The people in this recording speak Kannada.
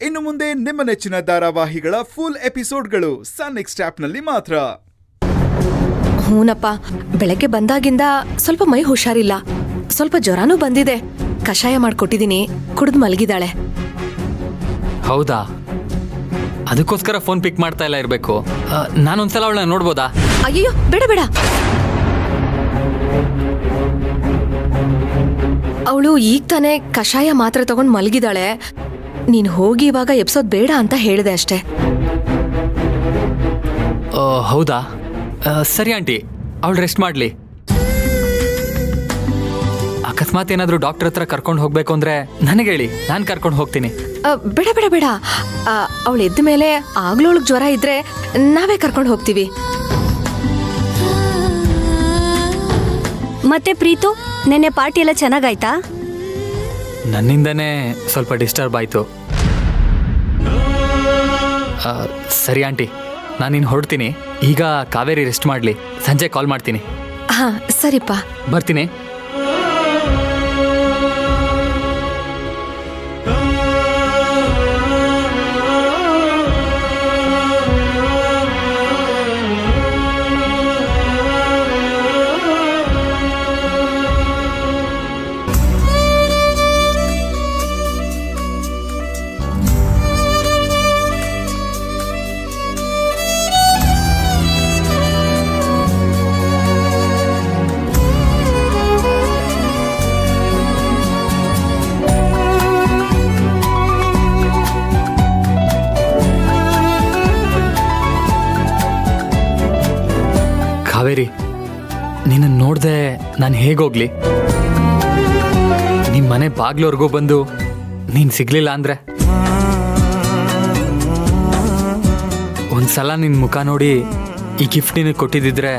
ಇನ್ನು ಮುಂದೆ ನಿಮ್ಮ ನೆಚ್ಚಿನ ಧಾರಾವಾಹಿಗಳ ಫುಲ್ ಎಪಿಸೋಡ್ಗಳು ಸನ್ ನೆಕ್ಸ್ಟ್ ಆಪ್ನಲ್ಲಿ ಮಾತ್ರ. ಹೂನಪ್ಪ, ಬೆಳಗ್ಗೆ ಬಂದಾಗಿಂದ ಸ್ವಲ್ಪ ಮೈ ಹುಷಾರಿಲ್ಲ, ಸ್ವಲ್ಪ ಜ್ವರನೂ ಬಂದಿದೆ. ಕಷಾಯ ಮಾಡ್ಕೊಟ್ಟಿದೀನಿ, ಕುಡಿದು ಮಲಗಿದಾಳೆ. ಹೌದಾ? ಅದಕ್ಕೋಸ್ಕರ ಫೋನ್ ಪಿಕ್ ಮಾಡ್ತಾ ಇಲ್ಲ ಇರಬೇಕು. ನಾನೊಂದ್ಸಲ ಅವಳನ್ನ ನೋಡ್ಬೋದಾ? ಅಯ್ಯೋ, ಬೇಡ ಬೇಡ. ಅವಳು ಈಗ ತಾನೇ ಕಷಾಯ ಮಾತ್ರೆ ತಗೊಂಡು ಮಲಗಿದಾಳೆ. ನೀನು ಹೋಗಿ ಇವಾಗ ಎಬ್ಸೋದ್ ಬೇಡ ಅಂತ ಹೇಳಿದೆ ಅಷ್ಟೇ. ಹೌದಾ? ಸರಿ ಆಂಟಿ, ಅವಳು ರೆಸ್ಟ್ ಮಾಡಲಿ. ಅಕಸ್ಮಾತ್ ಏನಾದರೂ ಡಾಕ್ಟರ್ ಹತ್ರ ಕರ್ಕೊಂಡು ಹೋಗ್ಬೇಕು ಅಂದ್ರೆ ನನಗೆ ಹೇಳಿ, ನಾನು ಕರ್ಕೊಂಡು ಹೋಗ್ತೀನಿ. ಬೇಡ ಬೇಡ ಬೇಡ. ಅವಳು ಎದ್ದ ಮೇಲೆ ಆಗ್ಲೋಳಗ್ ಜ್ವರ ಇದ್ರೆ ನಾವೇ ಕರ್ಕೊಂಡು ಹೋಗ್ತೀವಿ. ಮತ್ತೆ ಪ್ರೀತು, ನೆನ್ನೆ ಪಾರ್ಟಿ ಎಲ್ಲ ಚೆನ್ನಾಗಾಯ್ತಾ? ನನ್ನಿಂದನೇ ಸ್ವಲ್ಪ ಡಿಸ್ಟರ್ಬ್ ಆಯಿತು. ಸರಿ ಆಂಟಿ, ನಾನಿನ್ನು ಹೊರಡ್ತೀನಿ. ಈಗ ಕಾವೇರಿ ರೆಸ್ಟ್ ಮಾಡಲಿ, ಸಂಜೆ ಕಾಲ್ ಮಾಡ್ತೀನಿ. ಹಾ ಸರಿಪ್ಪ, ಬರ್ತೀನಿ. ಕಾವೇರಿ, ನಿನ್ನ ನೋಡ್ದೆ ನಾನು ಹೇಗೋಗ್ಲಿ? ನಿಮ್ಮ ಮನೆ ಬಾಗ್ಲವರೆಗೂ ಬಂದು ನೀನು ಸಿಗ್ಲಿಲ್ಲ ಅಂದ್ರೆ, ಒಂದ್ಸಲ ನಿನ್ನ ಮುಖ ನೋಡಿ ಈ ಗಿಫ್ಟ್ ನಿನಗೆ ಕೊಟ್ಟಿದ್ದಿದ್ರೆ